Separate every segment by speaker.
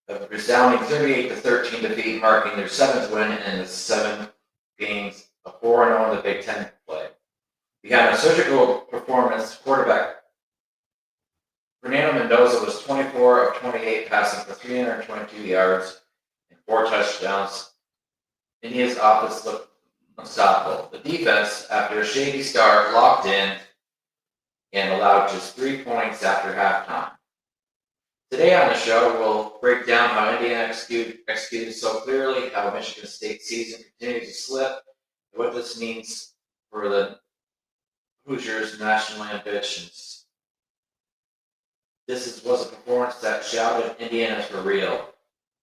Speaker 1: A resounding 38-13 defeat, marking their 7th win in the 7 games of 4-0 in the Big Ten play. Behind a surgical performance, quarterback Fernando Mendoza was 24 of 28, passing for 322 yards and 4 touchdowns. Indiana's offense looked unstoppable. The defense, after a shaky start, locked in and allowed just 3 points after halftime. Today on the show, we'll break down how Indiana executed so clearly, how Michigan State's season continues to slip, and what this means for the Hoosiers' national ambitions. This was a performance that shouted Indiana for real.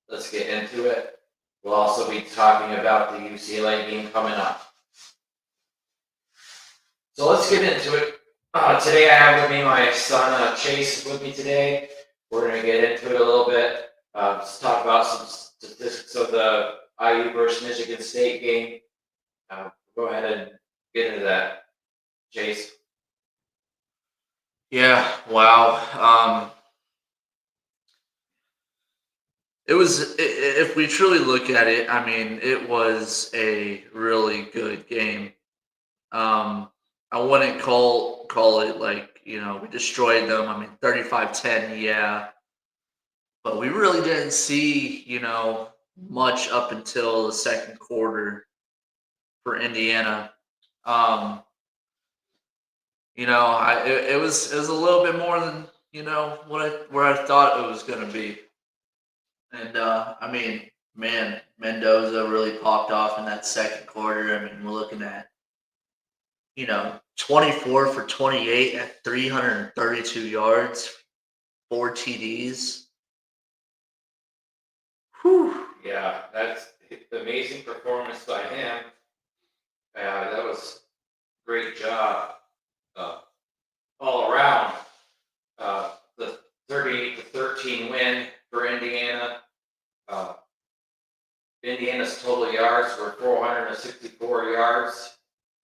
Speaker 1: Let's get into it. We'll also be talking about the UCLA game coming up. So let's get into it. Today I have with me my son Chase with me today. We're going to get into it a little bit. Let's talk about some statistics of the IU versus Michigan State game. Go ahead and get into that, Chase.
Speaker 2: Yeah, wow. It was, if we truly look at it, I mean, it was a really good game. I wouldn't call it like, we destroyed them. I mean, 35-10, yeah. But we really didn't see, much up until the second quarter for Indiana. It was a little bit more than where I thought it was going to be, and I mean, man, Mendoza really popped off in that second quarter. I mean, we're looking at 24 for 28 at 332 yards, 4 TDs.
Speaker 1: Whew. Yeah, that's amazing performance by him. That was a great job. All around, the 38-13 win for Indiana. Indiana's total yards were 464 yards,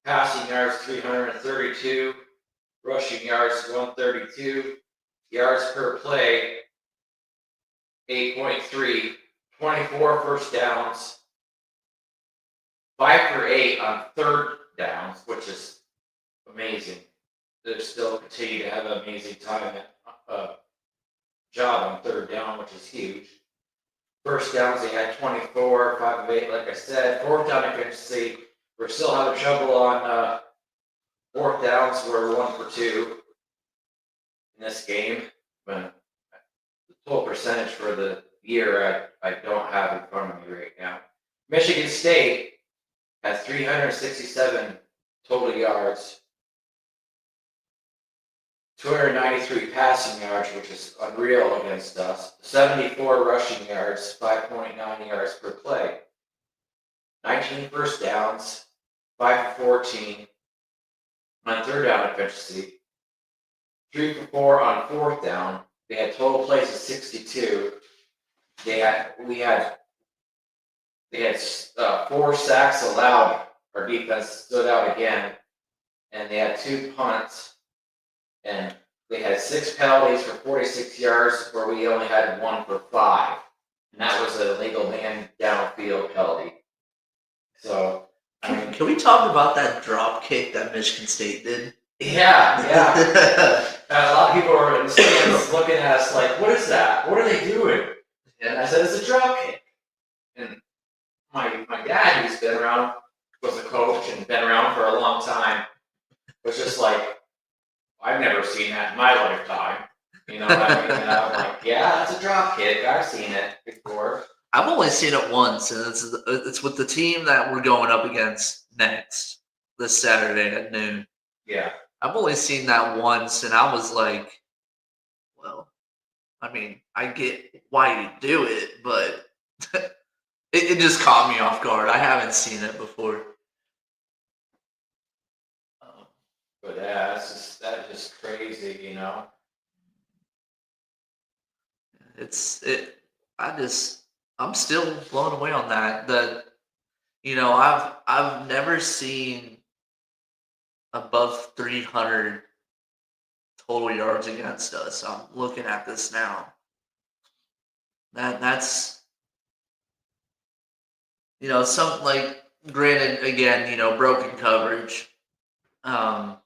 Speaker 1: passing yards 332, rushing yards 132, yards per play 8.3, 24 first downs, 5 for 8 on third downs, which is amazing. They still continue to have an amazing job on third down, which is huge. First downs, they had 24, 5 of 8, like I said. Fourth down efficiency, we're still having trouble on fourth downs. We're 1 for 2 in this game. But the total percentage for the year, I don't have in front of me right now. Michigan State has 367 total yards. 293 passing yards, which is unreal against us. 74 rushing yards, 5.9 yards per play. 19 first downs, 5 for 14 on third down efficiency. 3 for 4 on fourth down. They had total plays of 62. They had 4 sacks allowed. Our defense stood out again, and they had 2 punts. And they had 6 penalties for 46 yards, where we only had 1 for 5. And that was an illegal man downfield penalty. So,
Speaker 2: can we talk about that drop kick that Michigan State did?
Speaker 1: Yeah. A lot of people were in the stands looking at us like, what is that? What are they doing? And I said, it's a drop kick. And my dad, who's been around, was a coach and been around for a long time, was just like, I've never seen that in my lifetime. You know what I mean? And I'm like, yeah, that's a drop kick. I've seen it before.
Speaker 2: I've only seen it once, and it's with the team that we're going up against next this Saturday at noon.
Speaker 1: Yeah.
Speaker 2: I've only seen that once, and I was like, well, I mean, I get why you do it, but it just caught me off guard. I haven't seen it before.
Speaker 1: But yeah, that's just crazy, you know.
Speaker 2: I'm still blown away on that. I've never seen above 300 total yards against us. I'm looking at this now. That's some like granted again broken coverage. Um,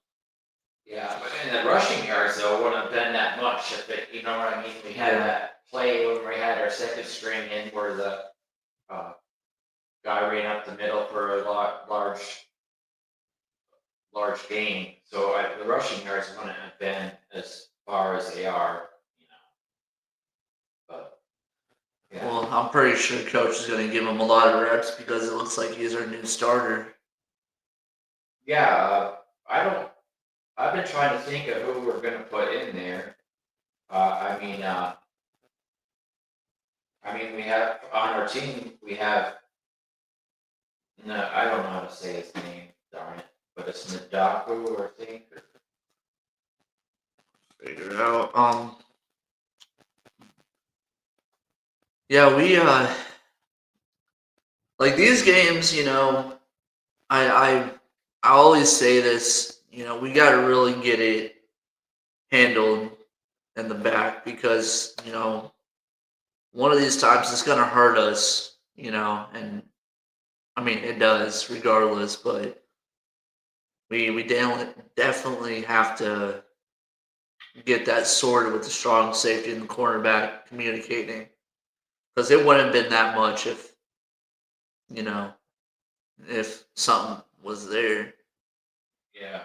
Speaker 1: Yeah, but in the rushing yards though wouldn't have been that much if it, you know what I mean? We had
Speaker 2: Yeah.
Speaker 1: that play when we had our second string in where the uh, guy ran up the middle for a large gain. So the rushing yards wouldn't have been as far as they are, you know. But yeah,
Speaker 2: well, I'm pretty sure coach is going to give him a lot of reps because it looks like he's our new starter.
Speaker 1: yeah. I don't. I've been trying to think of who we're going to put in there. I mean, we have on our team. We have no. I don't know how to say his name. Darn it! But it's Nadaku, I think.
Speaker 2: Figure it out. Yeah, we like these games. I I I always say this. We got to really get it handled in the back because one of these times it's gonna hurt us. And I mean it does regardless, but we definitely have to get that sorted with the strong safety and the cornerback communicating because it wouldn't have been that much you know if something was there.
Speaker 1: Yeah.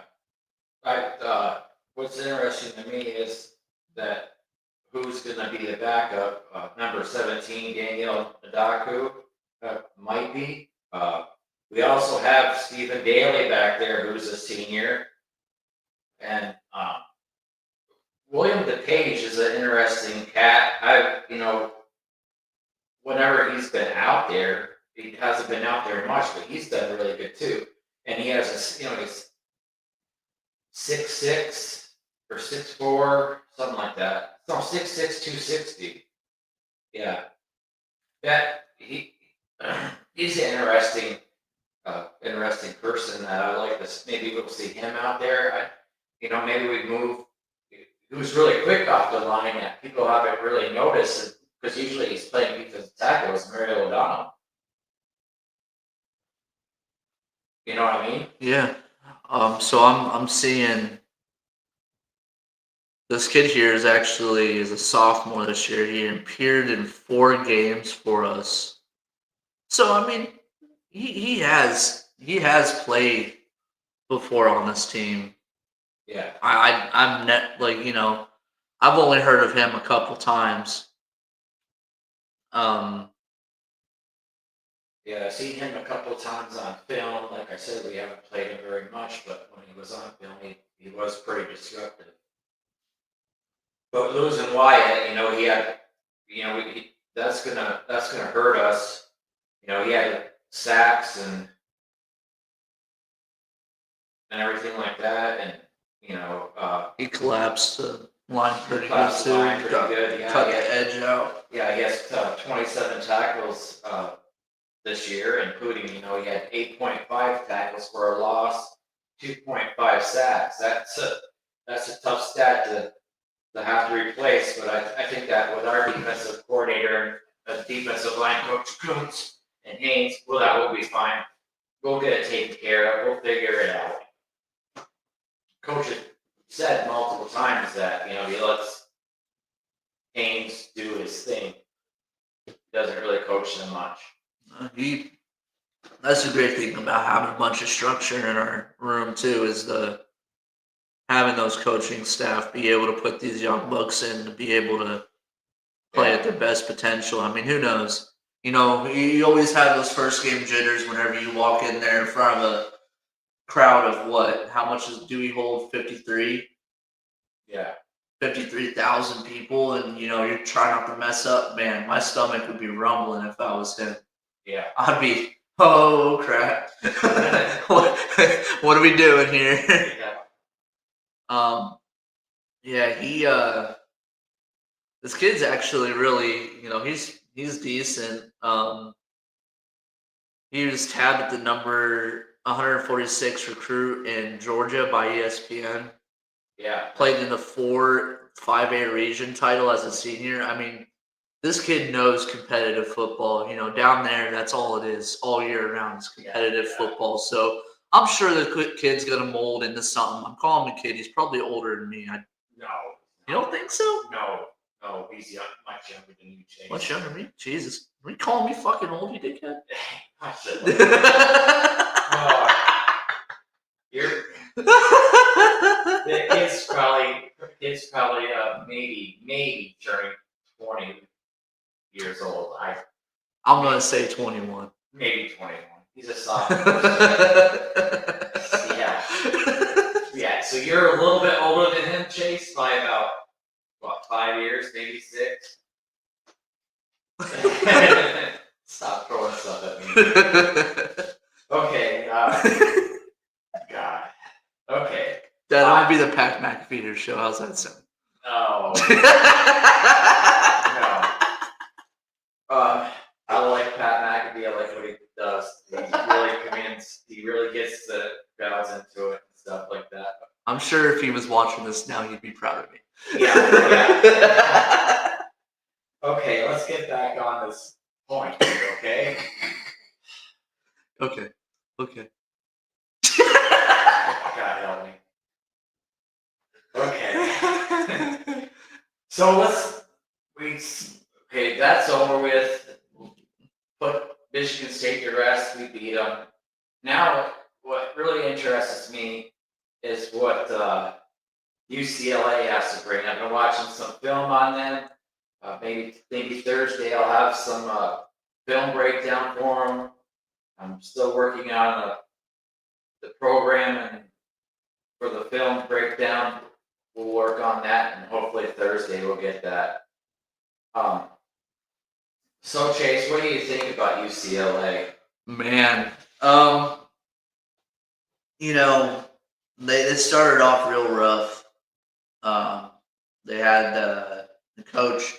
Speaker 1: What's interesting to me is that who's going to be the backup? Number 17, Daniel Nadaku, might be. We also have Stephen Daly back there, who's a senior, and William DePage is an interesting cat. Whenever he's been out there, he hasn't been out there much, but he's done really good too. And he has he's 6'6" or 6'4", something like that. No, 6'6", 260. Yeah, that he's an interesting person that I like this. Maybe we'll see him out there. Maybe we move. He was really quick off the line that people haven't really noticed because usually he's playing defensive tackle as Mario O'Donnell. You know what I mean?
Speaker 2: Yeah. So I'm seeing this kid here is a sophomore this year. He appeared in 4 games for us. So I mean, he has played before on this team.
Speaker 1: Yeah.
Speaker 2: I'm I've only heard of him a couple times. Um,
Speaker 1: Yeah, I've seen him a couple of times on film. Like I said, we haven't played him very much, but when he was on film, he was pretty disruptive. But losing Wyatt, he had, that's gonna hurt us. He had sacks and everything like that, and
Speaker 2: he collapsed the line pretty good
Speaker 1: collapsed
Speaker 2: too.
Speaker 1: the line pretty good. Yeah,
Speaker 2: Cut the edge out.
Speaker 1: Yeah, he has 27 tackles this year, including he had 8.5 tackles for a loss, 2.5 sacks. That's a tough stat to have to replace. But I think that with our defensive coordinator and defensive line coach Kuntz and Haynes, well, that will be fine. We'll get it taken care of. We'll figure it out. Coach has said multiple times that he lets Haynes do his thing. He doesn't really coach them much.
Speaker 2: That's the great thing about having a bunch of structure in our room too, is having those coaching staff be able to put these young bucks in to be able to play at their best potential. I mean, who knows? You always have those first game jitters whenever you walk in there in front of a crowd of what? How much do we hold? 53?
Speaker 1: Yeah.
Speaker 2: 53,000 people, and you're trying not to mess up. Man, my stomach would be rumbling if I was him.
Speaker 1: Yeah.
Speaker 2: I'd be, oh crap. what are we doing here?
Speaker 1: Yeah.
Speaker 2: Yeah, this kid's actually really, he's decent. He was tabbed at the number 146 recruit in Georgia by ESPN.
Speaker 1: Yeah.
Speaker 2: Played in the 5A region title as a senior. I mean, this kid knows competitive football. Down there, that's all it is all year round is competitive football. So I'm sure the kid's gonna mold into something. I'm calling him a kid. He's probably older than me.
Speaker 1: No.
Speaker 2: You don't think so?
Speaker 1: No, he's much younger than you, Chase.
Speaker 2: Much younger than me? Jesus. Are you calling me fucking old, you dickhead?
Speaker 1: I said, you're the kid's probably maybe turning 20 years old.
Speaker 2: I'm gonna say 21.
Speaker 1: Maybe 21. He's a sophomore. Yeah. So you're a little bit older than him, Chase, by about 5 years, maybe 6. Stop throwing stuff at me. Okay. God. Okay.
Speaker 2: That'll be the Pat McAfee show. How's that sound?
Speaker 1: No. I like Pat McAfee. I like what he does. He really gets the crowds into it and stuff like that.
Speaker 2: I'm sure if he was watching this now, he'd be proud of me.
Speaker 1: Yeah. Okay, let's get back on this point, okay?
Speaker 2: Okay.
Speaker 1: God help me. Okay. So that's over with. Put Michigan State to rest. We beat them. Now, what really interests me is what UCLA has to bring. I've been watching some film on them. Maybe Thursday I'll have some film breakdown for them. I'm still working on the program, and for the film breakdown, we'll work on that, and hopefully Thursday we'll get that. So Chase, what do you think about UCLA?
Speaker 2: Man, they started off real rough. They had the coach,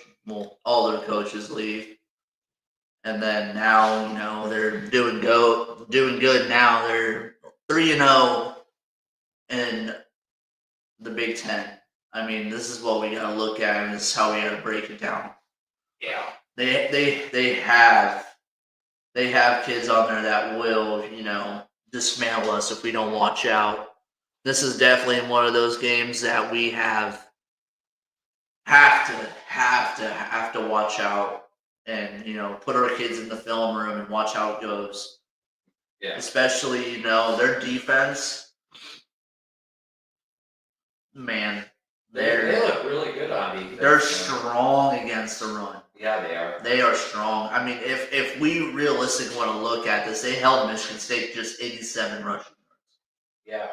Speaker 2: all their coaches leave, and then now they're doing good. Now they're 3-0 in the Big Ten. I mean, this is what we gotta look at, and this is how we gotta break it down.
Speaker 1: Yeah.
Speaker 2: They have kids on there that will, dismantle us if we don't watch out. This is definitely one of those games that we have to watch out and, put our kids in the film room and watch how it goes.
Speaker 1: Yeah.
Speaker 2: Especially, their defense. Man,
Speaker 1: they look really good on defense.
Speaker 2: They're strong against the run.
Speaker 1: Yeah, they are.
Speaker 2: They are strong. I mean, if we realistically want to look at this, they held Michigan State just 87 rushing yards.
Speaker 1: Yeah.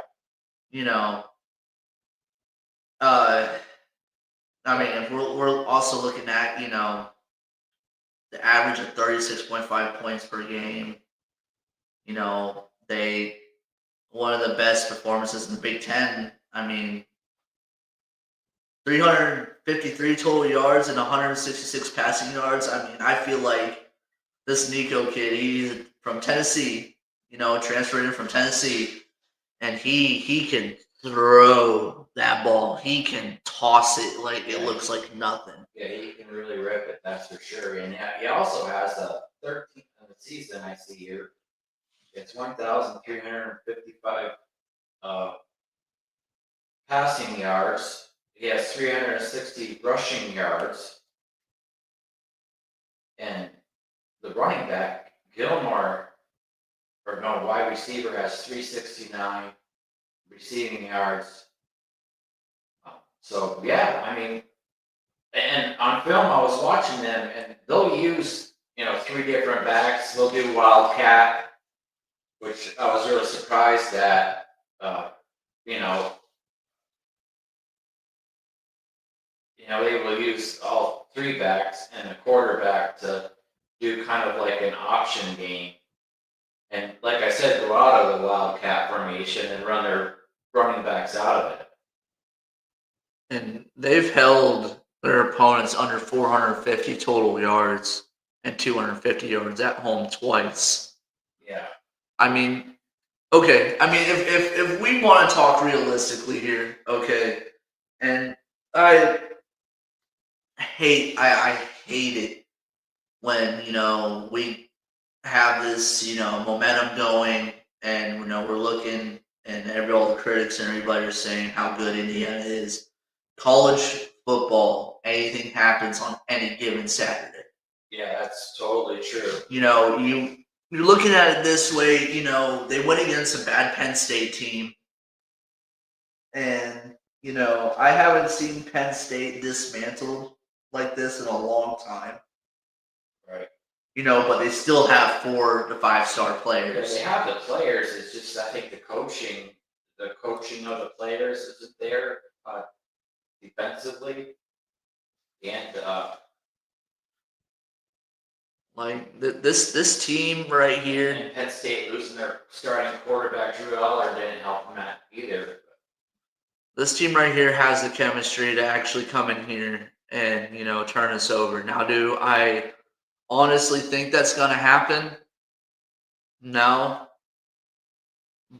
Speaker 2: I mean, if we're also looking at, the average of 36.5 points per game, one of the best performances in the Big Ten. I mean, 353 total yards and 166 passing yards. I mean, I feel like this Nico kid, he's from Tennessee, transferred in from Tennessee, and he can throw that ball. He can toss it like it looks like nothing.
Speaker 1: Yeah, he can really rip it, that's for sure. And he also has a 13th of the season, I see here. It's 1,355 passing yards. He has 360 rushing yards. And the running back, wide receiver, has 369 receiving yards. So, yeah, I mean, and on film, I was watching them, and they'll use, 3 different backs. They'll do Wildcat, which I was really surprised at, they will use all 3 backs and a quarterback to do kind of like an option game. And like I said, go out of the Wildcat formation and run their running backs out of it.
Speaker 2: And they've held their opponents under 450 total yards and 250 yards at home twice.
Speaker 1: Yeah.
Speaker 2: I mean, okay. I mean, if we want to talk realistically here, okay, and I hate it when, we have this, momentum going, and, we're looking, and all the critics and everybody are saying how good Indiana is. College football, anything happens on any given Saturday.
Speaker 1: Yeah, that's totally true.
Speaker 2: You're looking at it this way, they went against a bad Penn State team. And, I haven't seen Penn State dismantled like this in a long time.
Speaker 1: Right.
Speaker 2: But they still have 4 to 5 star players.
Speaker 1: They have the players. It's just I think the coaching of the players isn't there defensively, and
Speaker 2: like this team right here.
Speaker 1: And Penn State losing their starting quarterback Drew Eller didn't help them out either.
Speaker 2: This team right here has the chemistry to actually come in here and turn us over. Now, do I honestly think that's going to happen? No.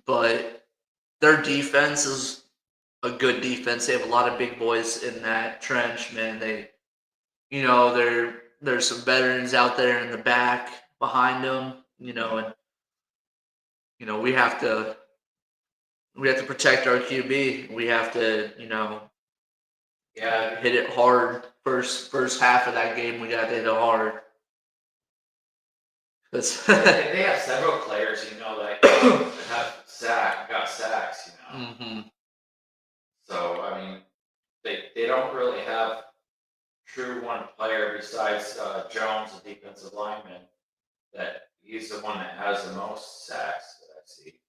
Speaker 2: But their defense is a good defense. They have a lot of big boys in that trench, man. There's some veterans out there in the back behind them, and we have to protect our QB. We have to, hit it hard. First half of that game, we got to hit it hard.
Speaker 1: They have several players, that got sacks,
Speaker 2: Mm-hmm.
Speaker 1: So I mean, they don't really have true one player besides Jones, the defensive lineman, that he's the one that has the most sacks that I see.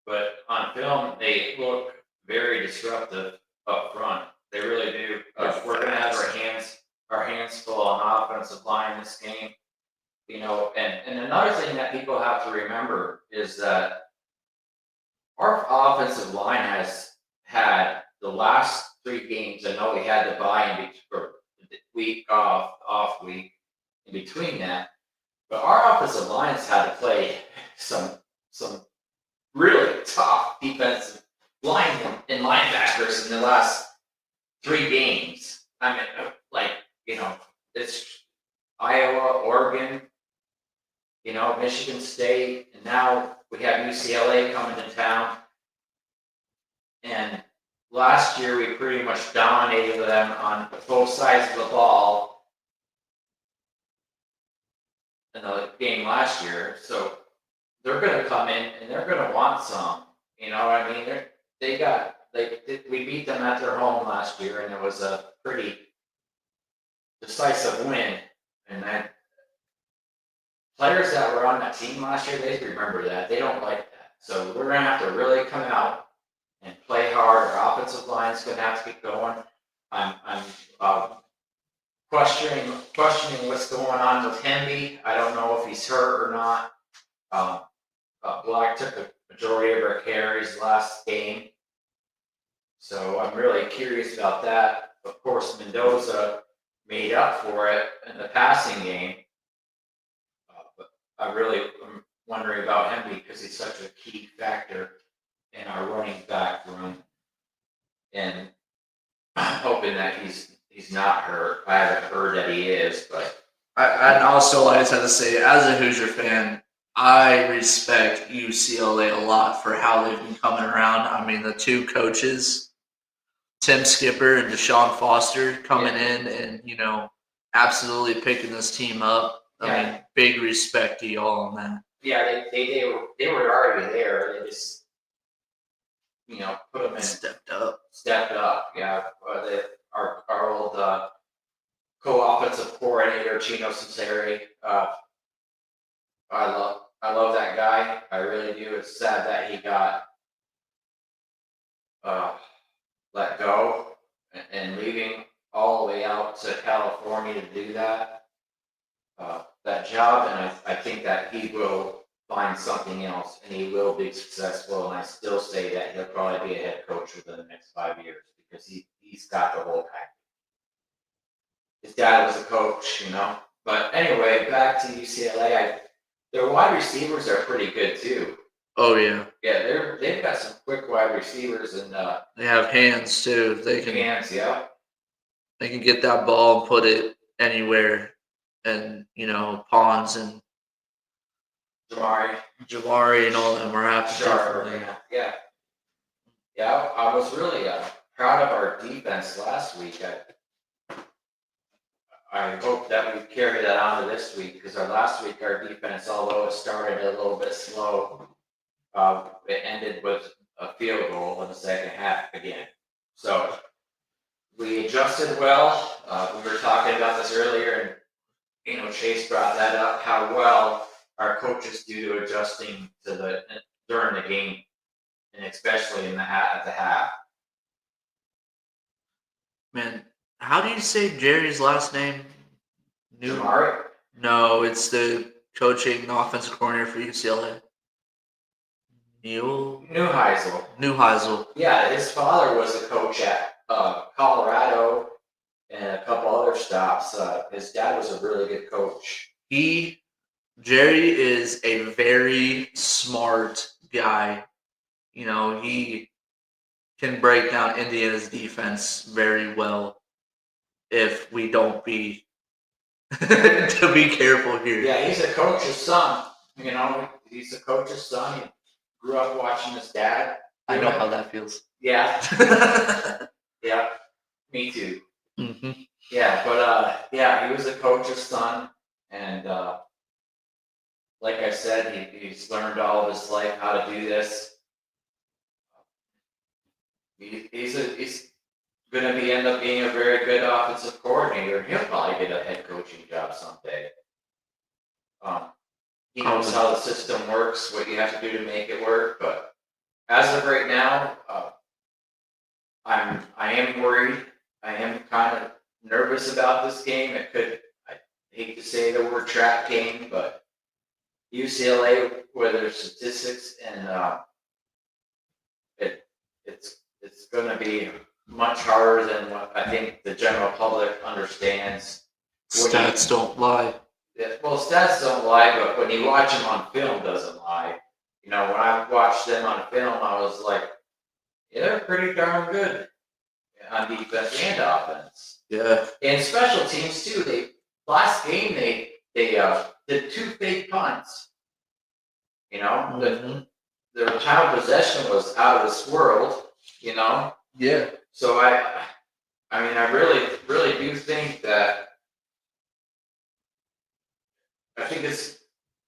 Speaker 1: But on film, they look very disruptive up front. They really do. We're going to have our hands full on offensive line this game. And another thing that people have to remember is that our offensive line has had the last 3 games. I know we had to buy for week off week in between that, but our offensive line's had to play some really tough defensive linebackers in the last 3 games. I mean, it's Iowa, Oregon, Michigan State, and now we have UCLA coming to town. And last year we pretty much dominated them on both sides of the ball in the game last year. So they're going to come in and they're going to want some. I mean, we beat them at their home last year, and it was a pretty decisive win. And then players that were on that team last year, they remember that. They don't like that. So we're going to have to really come out and play hard. Our offensive line is going to have to get going. I'm questioning what's going on with Hemby. I don't know if he's hurt or not. Black took the majority of our carries last game, so I'm really curious about that. Of course, Mendoza made up for it in the passing game, but I really am wondering about Hemby because he's such a key factor in our running back room, and I'm hoping that he's not hurt. I haven't heard that he is, but
Speaker 2: I'd also like to say, as a Hoosier fan, I respect UCLA a lot for how they've been coming around. I mean, the 2 coaches, Tim Skipper and Deshaun Foster, coming in and absolutely picking this team up. I mean, big respect to y'all on that.
Speaker 1: Yeah, they were already there. They just put them in.
Speaker 2: Stepped up.
Speaker 1: Yeah, our old co-offensive coordinator Chino Cesare. I love that guy. I really do. It's sad that he got let go and leaving all the way out to California to do that job. And I think that he will find something else and he will be successful. And I still say that he'll probably be a head coach within the next 5 years because he's got the whole package. His dad was a coach, But anyway, back to UCLA. Their wide receivers are pretty good too.
Speaker 2: Oh yeah.
Speaker 1: Yeah, they've got some quick wide receivers and
Speaker 2: they have hands too. They can
Speaker 1: hands, yeah.
Speaker 2: They can get that ball and put it anywhere. and you know Pons and
Speaker 1: Jamari,
Speaker 2: Jabari and all of them are happy.
Speaker 1: Sharp,
Speaker 2: Definitely.
Speaker 1: yeah. I was really proud of our defense last week. I hope that we carry that on to this week because last week our defense, although it started a little bit slow, it ended with a field goal in the second half again. So we adjusted well. We were talking about this earlier, and Chase brought that up. How well our coaches do to adjusting to during the game, and especially at the half.
Speaker 2: Man, how do you say Jerry's last name?
Speaker 1: Jamari?
Speaker 2: No, it's the coaching offensive coordinator for UCLA. Neuheisel.
Speaker 1: Yeah, his father was a coach at Colorado and a couple other stops. His dad was a really good coach.
Speaker 2: Jerry is a very smart guy. He can break down Indiana's defense very well if we don't be to be careful here.
Speaker 1: Yeah, he's a coach's son. He's a coach's son. He grew up watching his dad.
Speaker 2: I know how that feels.
Speaker 1: Yeah. Yeah, me too.
Speaker 2: Mm-hmm.
Speaker 1: Yeah, but he was a coach's son, and like I said, he's learned all of his life how to do this. He's going to end up being a very good offensive coordinator. He'll probably get a head coaching job someday. He knows how the system works, what you have to do to make it work. But as of right now, I am worried. I am kind of nervous about this game. I hate to say the word trap game, but UCLA, with their statistics, and it's going to be much harder than what I think the general public understands.
Speaker 2: Stats don't lie.
Speaker 1: Well, stats don't lie, but when you watch them on film, doesn't lie. When I watched them on film, I was like, yeah, they're pretty darn good on defense and offense.
Speaker 2: Yeah.
Speaker 1: And special teams too. Last game they did 2 fake punts.
Speaker 2: Mm-hmm.
Speaker 1: Their time of possession was out of this world.
Speaker 2: Yeah.
Speaker 1: So I really, really do think that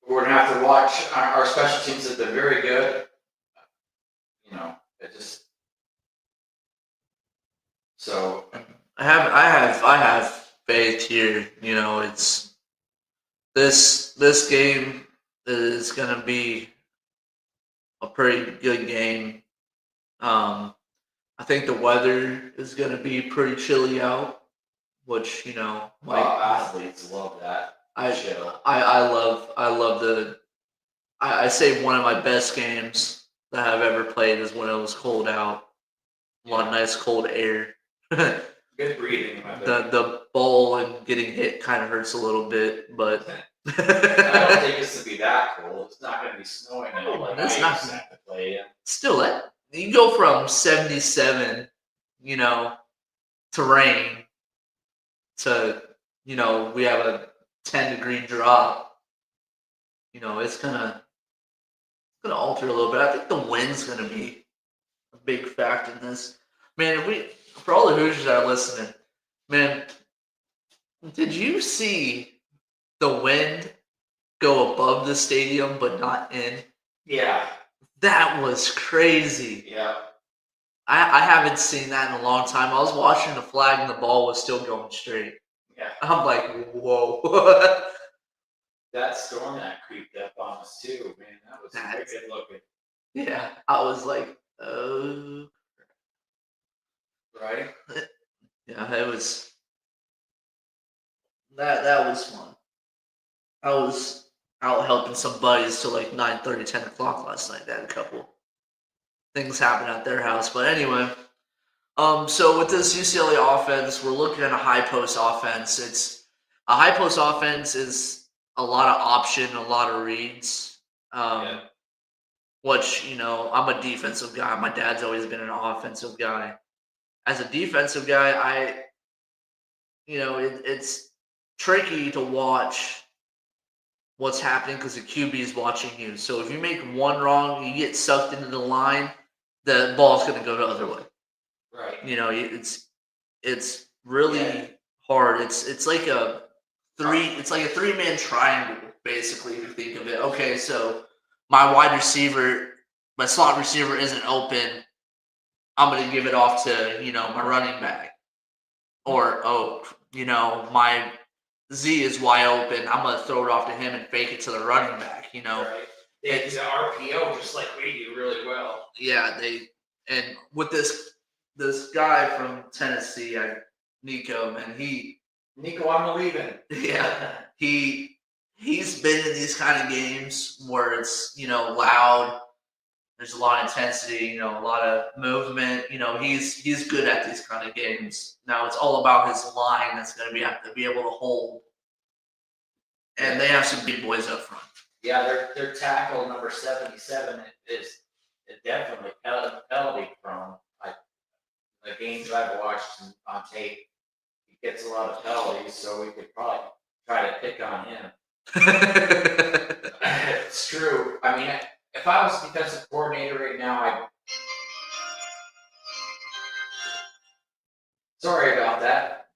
Speaker 1: we're gonna have to watch our special teams have been very good. So
Speaker 2: I have faith here. It's this game is gonna be a pretty good game. I think the weather is gonna be pretty chilly out, which
Speaker 1: athletes love that.
Speaker 2: I love I say one of my best games that I've ever played is when it was cold out. A lot of nice cold air.
Speaker 1: Good breathing.
Speaker 2: The ball and getting hit kind of hurts a little bit, but
Speaker 1: I don't think it's to be that cold. It's not going to be snowing.
Speaker 2: It's not
Speaker 1: to play in.
Speaker 2: Still, you go from 77, to rain to we have a 10-degree drop. It's gonna alter a little bit. I think the wind's gonna be a big factor in this. Man, for all the Hoosiers that are listening, man, did you see the wind go above the stadium but not in?
Speaker 1: Yeah.
Speaker 2: That was crazy.
Speaker 1: Yeah.
Speaker 2: I haven't seen that in a long time. I was watching the flag and the ball was still going straight.
Speaker 1: Yeah.
Speaker 2: I'm like, whoa.
Speaker 1: That storm that creeped up on us too, man. That was pretty good looking.
Speaker 2: Yeah. I was like, oh.
Speaker 1: Right?
Speaker 2: Yeah, it was that was fun. I was out helping some buddies till like 9:30, 10 o'clock last night. They had a couple things happen at their house. But anyway, so with this UCLA offense, we're looking at a high post offense. It's a high post offense is a lot of option, a lot of reads. Which, I'm a defensive guy. My dad's always been an offensive guy. As a defensive guy, it's tricky to watch what's happening because the QB is watching you. So if you make one wrong, you get sucked into the line, the ball's going to go the other way.
Speaker 1: Right.
Speaker 2: It's really hard. It's like a
Speaker 1: Right.
Speaker 2: 3-man triangle, basically, if you think of it. Okay, so my wide receiver, my slot receiver isn't open. I'm going to give it off to, my running back. Or, my Z is wide open. I'm going to throw it off to him and fake it to the running back,
Speaker 1: Right. They do the RPO just like we do really well.
Speaker 2: Yeah, and with this guy from Tennessee, Nico, man,
Speaker 1: Nico, I'm leaving.
Speaker 2: yeah, he's been in these kind of games where it's loud. There's a lot of intensity, a lot of movement. He's good at these kind of games. Now it's all about his line that's going to have to be able to hold. And they have some big boys up front.
Speaker 1: Yeah, their tackle number 77 is definitely penalty prone. The games that I've watched on tape, he gets a lot of penalties, so we could probably try to pick on him. It's true. I mean, if I was defensive coordinator right now, sorry about that.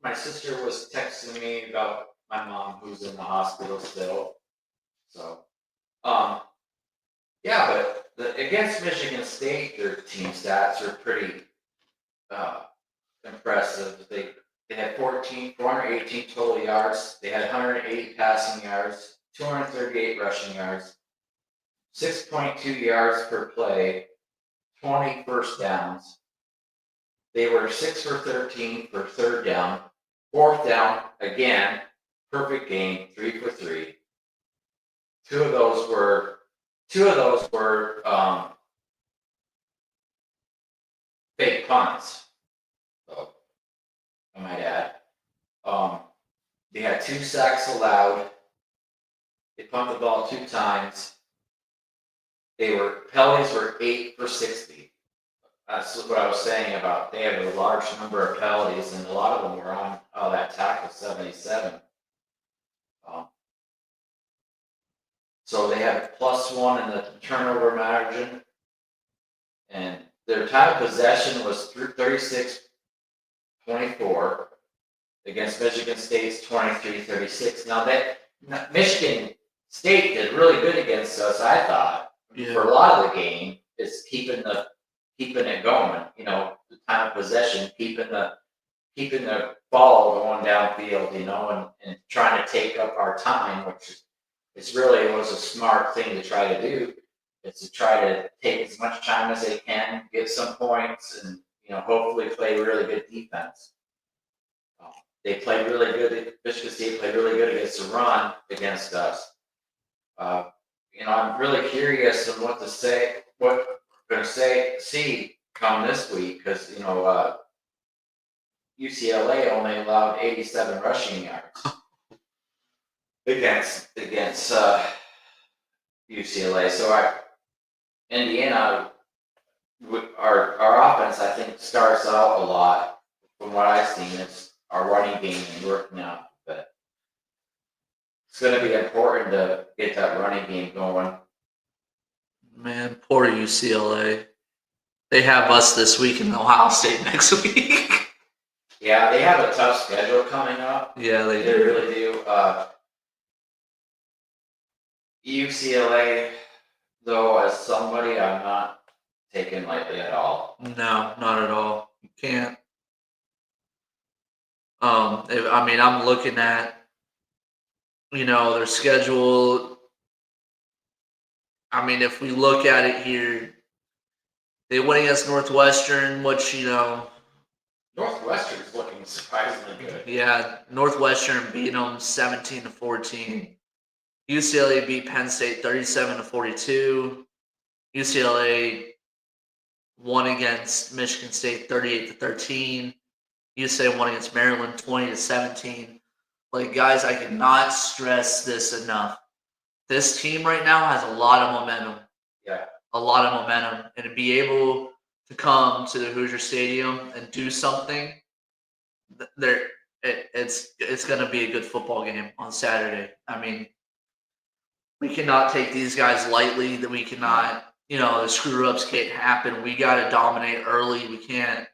Speaker 1: My sister was texting me about my mom who's in the hospital still. So, yeah, but against Michigan State, their team stats are pretty impressive. They had 418 total yards. They had 108 passing yards, 238 rushing yards, 6.2 yards per play, 20 first downs. They were 6 for 13 for third down. Fourth down, again, perfect game, 3 for 3. Two of those were fake punts. So, I might add. They had 2 sacks allowed. They pumped the ball 2 times. Penalties were 8 for 60. That's what I was saying about they had a large number of penalties, and a lot of them were on that tackle 77. So they had +1 in the turnover margin, and their time of possession was 36-24 against Michigan State's 23-36. Now Michigan State did really good against us, I thought. Yeah. For a lot of the game, is keeping it going. The time of possession, keeping the ball going downfield, and trying to take up our time, which was a smart thing to try to do. It's to try to take as much time as they can, get some points, and hopefully play really good defense. They played really good. Michigan State played really good against the run against us. I'm really curious on what we're going to see come this week, because UCLA only allowed 87 rushing yards against UCLA. So Indiana, our offense, I think, starts out a lot. From what I've seen, it's our running game is working out, but it's going to be important to get that running game going.
Speaker 2: Man, poor UCLA. They have us this week and Ohio State next week.
Speaker 1: Yeah, they have a tough schedule coming up.
Speaker 2: Yeah, they
Speaker 1: really do. UCLA, though, as somebody I'm not taking lightly at all.
Speaker 2: No, not at all. You can't. I'm looking at, their schedule. If we look at it here, they went against Northwestern, which,
Speaker 1: Northwestern is looking surprisingly good.
Speaker 2: Yeah, Northwestern beat them 17-14. UCLA beat Penn State 37-42. UCLA won against Michigan State 38-13. UCLA won against Maryland 20-17. Guys, I cannot stress this enough. This team right now has a lot of momentum.
Speaker 1: Yeah.
Speaker 2: A lot of momentum. And to be able to come to the Hoosier Stadium and do something, it's going to be a good football game on Saturday. I mean, we cannot take these guys lightly. That we cannot, the screw ups can't happen. We got to dominate early. We can't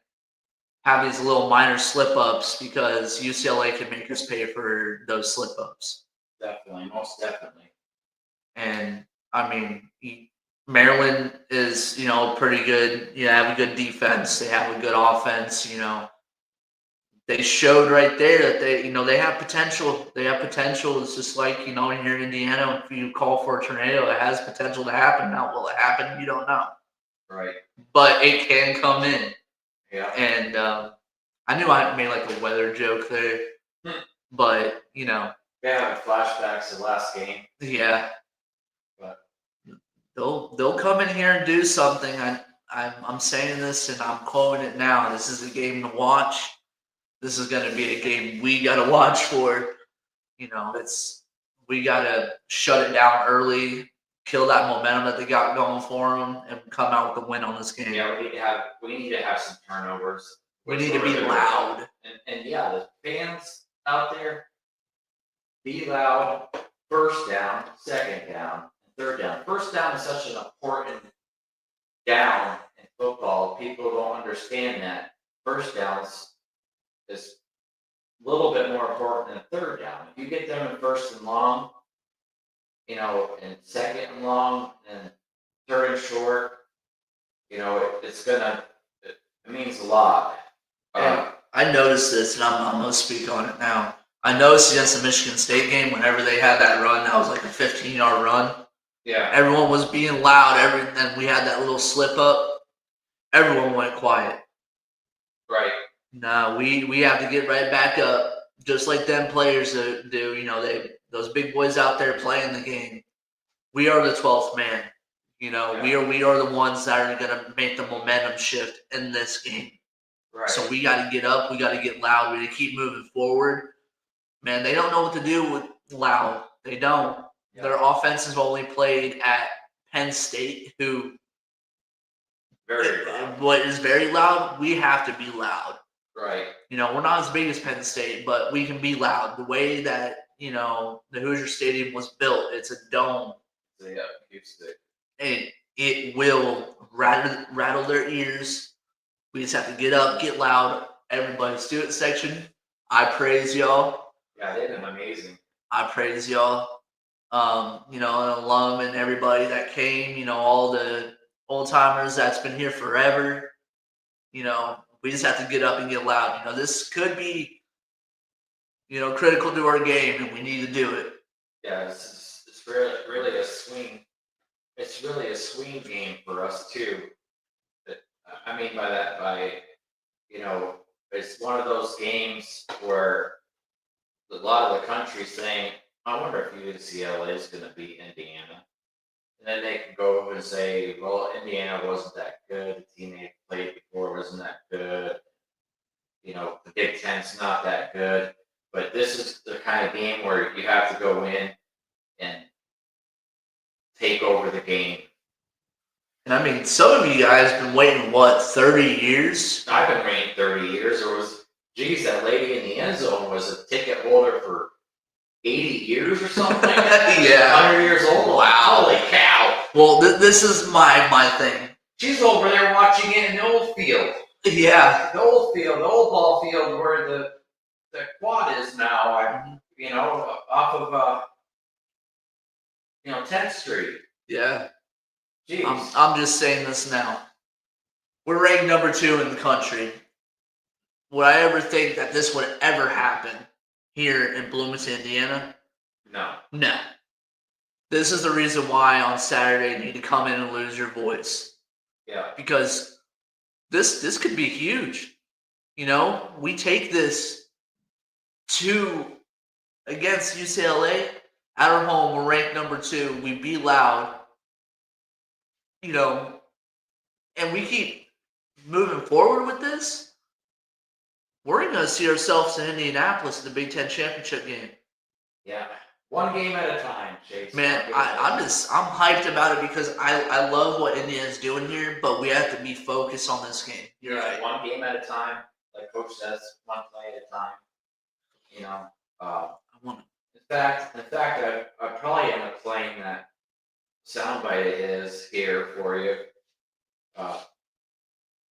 Speaker 2: have these little minor slip ups because UCLA can make us pay for those slip ups.
Speaker 1: Definitely, most definitely.
Speaker 2: And I mean, Maryland is, pretty good. Have a good defense. They have a good offense. They showed right there that they have potential. They have potential. It's just like, here in Indiana, if you call for a tornado, it has potential to happen. Now, will it happen? You don't know.
Speaker 1: Right.
Speaker 2: But it can come in.
Speaker 1: Yeah.
Speaker 2: And I knew I made like a weather joke there. But,
Speaker 1: Yeah, flashbacks to the last game.
Speaker 2: Yeah.
Speaker 1: But
Speaker 2: they'll come in here and do something. I'm saying this and I'm quoting it now. This is a game to watch. This is going to be a game we got to watch for. We got to shut it down early, kill that momentum that they got going for them, and come out with a win on this game.
Speaker 1: Yeah, we need to have some turnovers.
Speaker 2: We need to be loud.
Speaker 1: And yeah, the fans out there, be loud. First down, second down, third down. First down is such an important down in football. People don't understand that. First downs is a little bit more important than third down. If you get them in first and long, and second and long, and third and short, it means a lot.
Speaker 2: I noticed this, and I'm going to speak on it now. I noticed against the Michigan State game, whenever they had that run, that was like a 15-yard run.
Speaker 1: Yeah.
Speaker 2: Everyone was being loud. And we had that little slip up. Everyone went quiet.
Speaker 1: Right.
Speaker 2: No, we have to get right back up, just like them players do. Those big boys out there playing the game. We are the 12th man.
Speaker 1: Yeah.
Speaker 2: We are the ones that are going to make the momentum shift in this game.
Speaker 1: Right.
Speaker 2: So we got to get up. We got to get loud. We got to keep moving forward. Man, they don't know what to do with loud. They don't. Yeah. Their offense has only played at Penn State, who what is very loud. We have to be loud.
Speaker 1: Right.
Speaker 2: We're not as big as Penn State, but we can be loud. The way that, the Hoosier Stadium was built, it's a dome.
Speaker 1: Yeah, acoustic.
Speaker 2: And it will rattle their ears. We just have to get up, get loud. Everybody, student section, I praise y'all.
Speaker 1: Yeah, they've been amazing.
Speaker 2: I praise y'all. An alum and everybody that came, all the old timers that's been here forever. We just have to get up and get loud. This could be, critical to our game, and we need to do it.
Speaker 1: Yeah, it's really a swing. It's really a swing game for us too. I mean it's one of those games where a lot of the country's saying, I wonder if UCLA is going to beat Indiana. And then they can go and say, well, Indiana wasn't that good. The team they played before wasn't that good. The Big Ten's not that good. But this is the kind of game where you have to go in and take over the game.
Speaker 2: And I mean, some of you guys have been waiting, 30 years?
Speaker 1: I've been waiting 30 years. That lady in the end zone was a ticket holder for 80 years or something.
Speaker 2: Yeah.
Speaker 1: 100 years old.
Speaker 2: Wow.
Speaker 1: Holy cow.
Speaker 2: Well, this is my thing.
Speaker 1: She's over there watching it in the old field.
Speaker 2: Yeah.
Speaker 1: The old ball field where the quad is now, off of 10th Street.
Speaker 2: Yeah.
Speaker 1: Jeez.
Speaker 2: I'm just saying this now. We're ranked number 2 in the country. Would I ever think that this would ever happen here in Bloomington, Indiana? No. This is the reason why on Saturday you need to come in and lose your voice.
Speaker 1: Yeah.
Speaker 2: Because this could be huge. We take this against UCLA at our home. We're ranked number 2. We be loud. And we keep moving forward with this. We're going to see ourselves in Indianapolis in the Big Ten championship game.
Speaker 1: Yeah, one game at a time, Chase.
Speaker 2: Man, I'm hyped about it because I love what Indiana's doing here, but we have to be focused on this game. You're right.
Speaker 1: One game at a time, like Coach says, one play at a time. you know.
Speaker 2: I want
Speaker 1: In fact, I probably end up playing that soundbite of his here for you. Let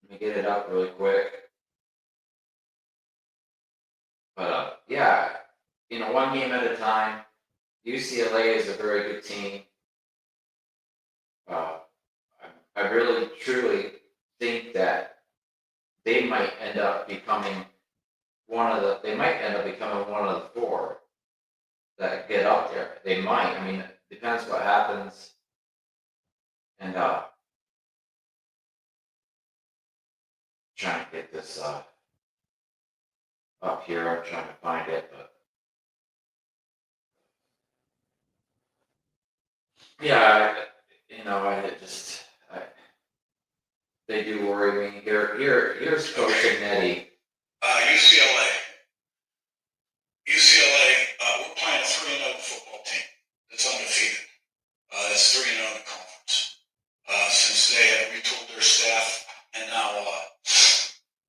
Speaker 1: me get it up really quick. But yeah, one game at a time. UCLA is a very good team. Uh, I really truly think that they might end up becoming one of the four that get up there. They might. I mean, it depends what happens. And trying to get this up here. I'm trying to find it, but yeah, they do worry me. Here's Coach Ignetti.
Speaker 3: UCLA. We're playing a 3-0 football team that's undefeated. It's 3-0 in the conference. Since they have retooled their staff and now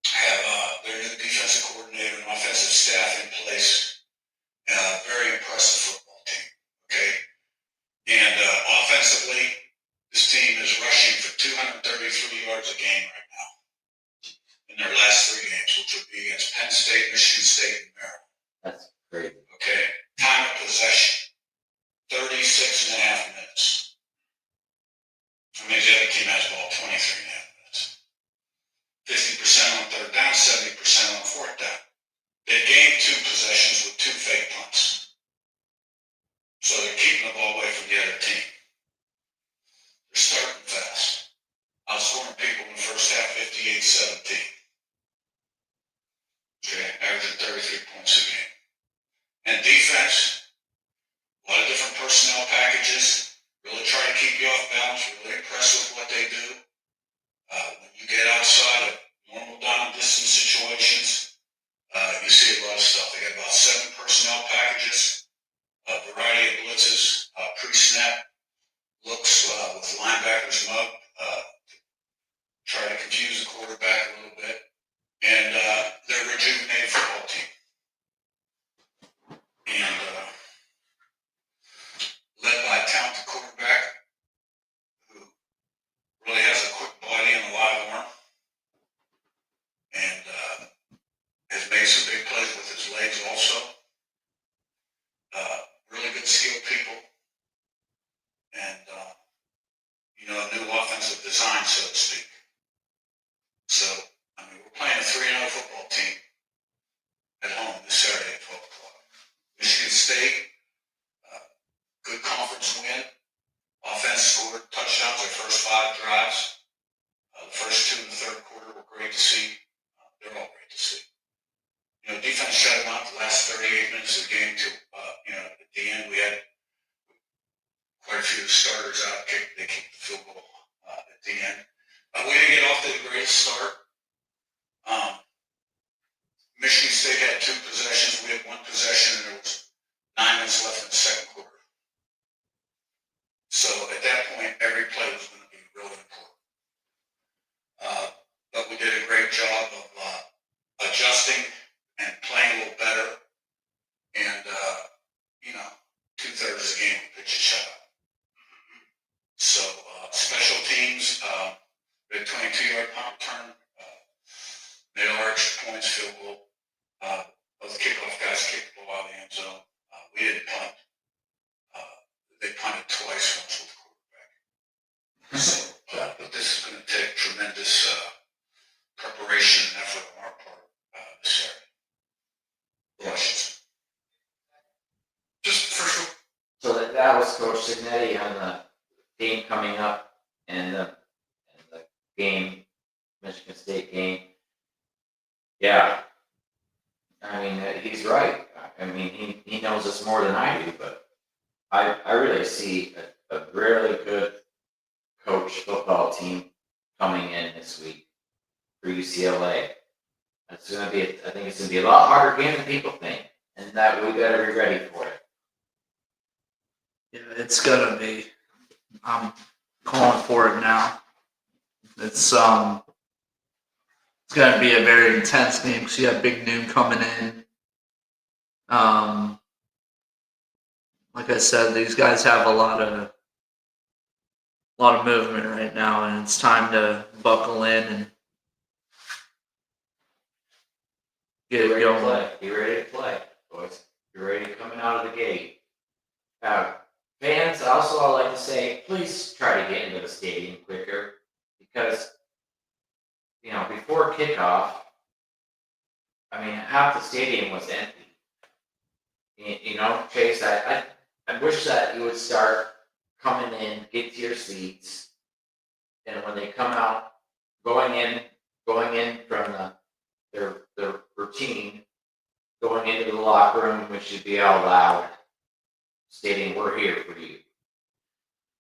Speaker 3: have their new defensive coordinator and offensive staff in place. Very impressive football team. Okay. And offensively, this team is rushing for 233 yards a game right now in their last 3 games, which would be against Penn State, Michigan State, and Maryland.
Speaker 1: That's great.
Speaker 3: Okay. Time of possession, 36 and a half minutes. That means the other team has the ball 23 and a half minutes. 50% on third down, 70% on fourth down. They gained 2 possessions with 2 fake punts. So they're keeping the ball away from the other team. They're starting fast. Outscoring people in the first half 58-17. Okay, averaging 33 points a game. And defense, a lot of different personnel packages. Really try to keep you off balance. Really impressed with what they do. When you get outside of normal down and distance situations, you see a lot of stuff. They got about 7 personnel packages, a variety of blitzes, pre-snap looks with linebackers mug, try to confuse the quarterback a little bit. And they're a rejuvenated football team. And led by a talented quarterback who really has a quick body and a live arm. And has made some big plays with his legs also. Really good skilled people. And, a new offensive design, so to speak. So, we're playing a 3-0 football team at home this Saturday at 12 o'clock. Michigan State, good conference win. Offense scored touchdowns their first 5 drives. The first 2 in the third quarter were great to see. They're all great to see. Defense shut them out the last 38 minutes of the game till, at the end we had quite a few starters out. They kicked the field goal at the end. We didn't get off to the greatest start. Michigan State had 2 possessions. We had 1 possession, and there was 9 minutes left in the second quarter. So at that point, every play was going to be really important. But we did a great job of adjusting and playing a little better. And, 2/3 of the game, we pitched a shutout. So special teams, we had 22-yard punt return, made our extra points, field goal. Both kickoff guys kicked the ball out of the end zone. We didn't punt. They punted twice, once with the quarterback. So, but this is going to take tremendous preparation and effort on our part this Saturday. Questions? Just for sure.
Speaker 1: So that was Coach Signetti on the game coming up and the game, Michigan State game. Yeah. I mean, he's right. I mean, he knows us more than I do, but I really see a really good coach football team coming in this week for UCLA. I think it's going to be a lot harder game than people think, and that we better be ready for it.
Speaker 2: Yeah, it's gonna be. I'm calling for it now. It's gonna be a very intense game because you have Big Noon coming in. Like I said, these guys have a lot of movement right now, and it's time to buckle in and get it
Speaker 1: ready to
Speaker 2: going.
Speaker 1: play. Be ready to play, boys. Be ready coming out of the gate. Fans, also I like to say, please try to get into the stadium quicker because, before kickoff, I mean, half the stadium was empty. Chase, I wish that you would start coming in, get to your seats, and when they come out, going in from their routine, going into the locker room, which should be out loud, stating we're here for you.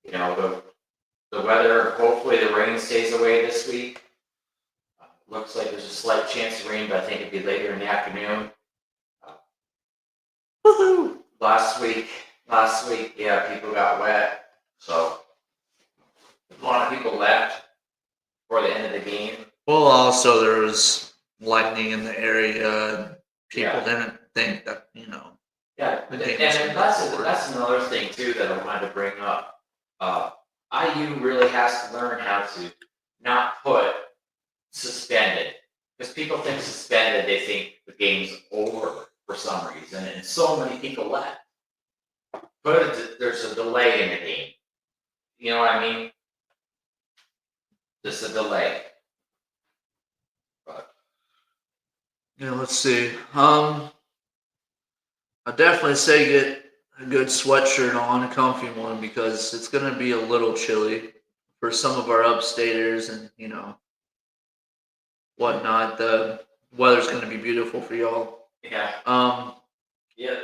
Speaker 1: The weather, hopefully the rain stays away this week. Looks like there's a slight chance of rain, but I think it'd be later in the afternoon.
Speaker 2: Woohoo!
Speaker 1: Last week, yeah, people got wet, so a lot of people left before the end of the game.
Speaker 2: Well, also there was lightning in the area. And people
Speaker 1: Yeah.
Speaker 2: didn't think that
Speaker 1: Yeah,
Speaker 2: The
Speaker 1: and
Speaker 2: game was gonna
Speaker 1: that's
Speaker 2: go forward.
Speaker 1: that's another thing too that I wanted to bring up. IU really has to learn how to not put suspended, because people think suspended, they think the game's over for some reason, and so many people left. There's a delay in the game. You know what I mean? Just a delay. But
Speaker 2: Yeah, let's see. I definitely say get a good sweatshirt on, a comfy one, because it's gonna be a little chilly for some of our upstaters and whatnot. The weather's gonna be beautiful for y'all.
Speaker 1: yeah,
Speaker 2: Um,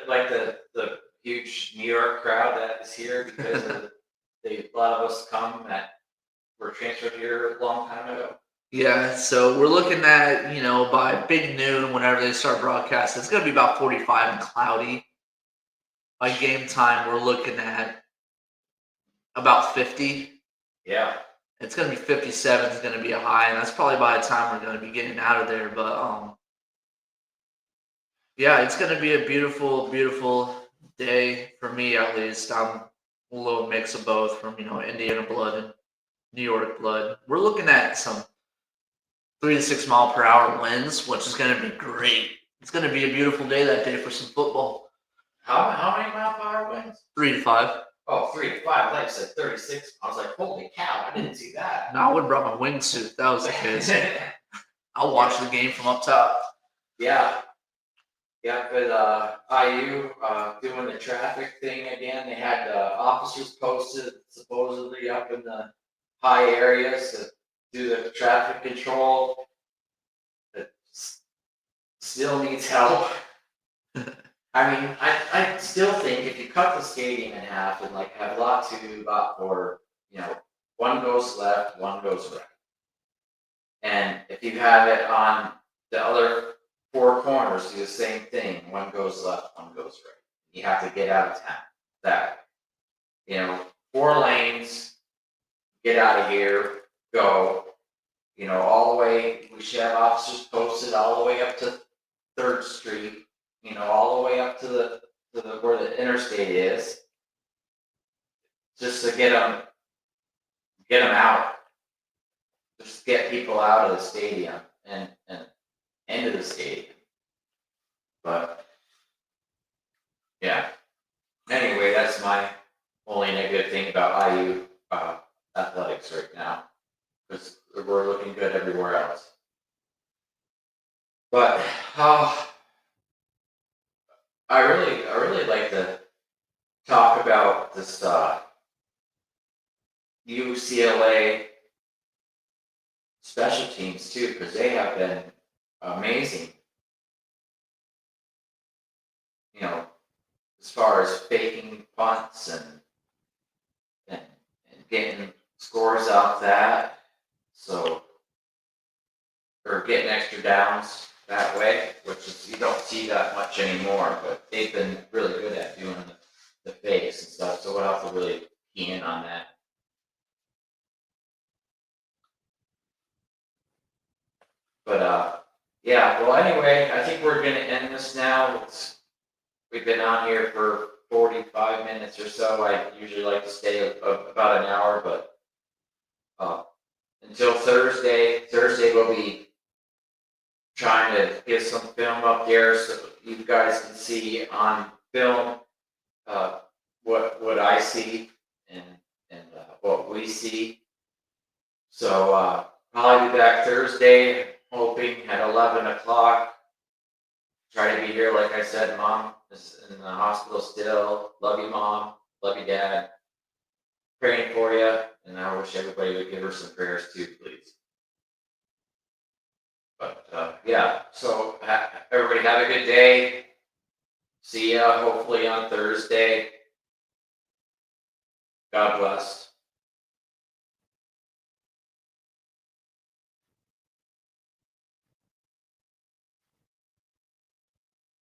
Speaker 1: like the huge New York crowd that is here because of a lot of us come that were transferred here a long time ago.
Speaker 2: yeah, so we're looking at by big noon, whenever they start broadcasting, it's gonna be about 45 and cloudy. By game time, we're looking at about 50.
Speaker 1: Yeah,
Speaker 2: It's gonna be 57 is gonna be a high, and that's probably by the time we're gonna be getting out of there. But yeah, it's gonna be a beautiful, beautiful day for me at least. I'm a little mix of both from Indiana blood and New York blood. We're looking at some 3 to 6 mile per hour winds, which is gonna be great. It's gonna be a beautiful day that day for some football.
Speaker 1: how many mile per hour winds?
Speaker 2: 3 to 5.
Speaker 1: Oh, 3 to 5. Like I said, 36. I was like, holy cow! I didn't see that.
Speaker 2: No, I would have brought my wingsuit if that was the case. I'll watch the game from up top.
Speaker 1: Yeah. Yeah, but IU doing the traffic thing again. They had officers posted supposedly up in the high areas to do the traffic control. That still needs help. I mean, I still think if you cut the stadium in half and like have lot 2, lot 4, one goes left, one goes right. And if you have it on the other 4 corners, do the same thing. One goes left, one goes right. You have to get out of town. That, 4 lanes, get out of here, go. All the way, we should have officers posted all the way up to 3rd Street, all the way up to the where the interstate is, just to get them out. Just get people out of the stadium and into the stadium. But yeah. Anyway, that's my only negative thing about IU athletics right now, because we're looking good everywhere else. But I really like to talk about this UCLA special teams too, because they have been amazing. As far as faking punts and getting scores out that, so or getting extra downs that way, which is you don't see that much anymore. But they've been really good at doing the fakes and stuff. So we'll have to really key in on that. But yeah. Well, anyway, I think we're gonna end this now. we've been on here for 45 minutes or so. I usually like to stay about an hour, but until Thursday we'll be trying to get some film up there so you guys can see on film what I see and what we see. So probably be back Thursday, hoping at 11 o'clock. Try to be here, like I said. Mom is in the hospital still. Love you, Mom. Love you, Dad. Praying for you, and I wish everybody would give her some prayers too, please. But yeah, so everybody have a good day. See ya hopefully on Thursday. God bless.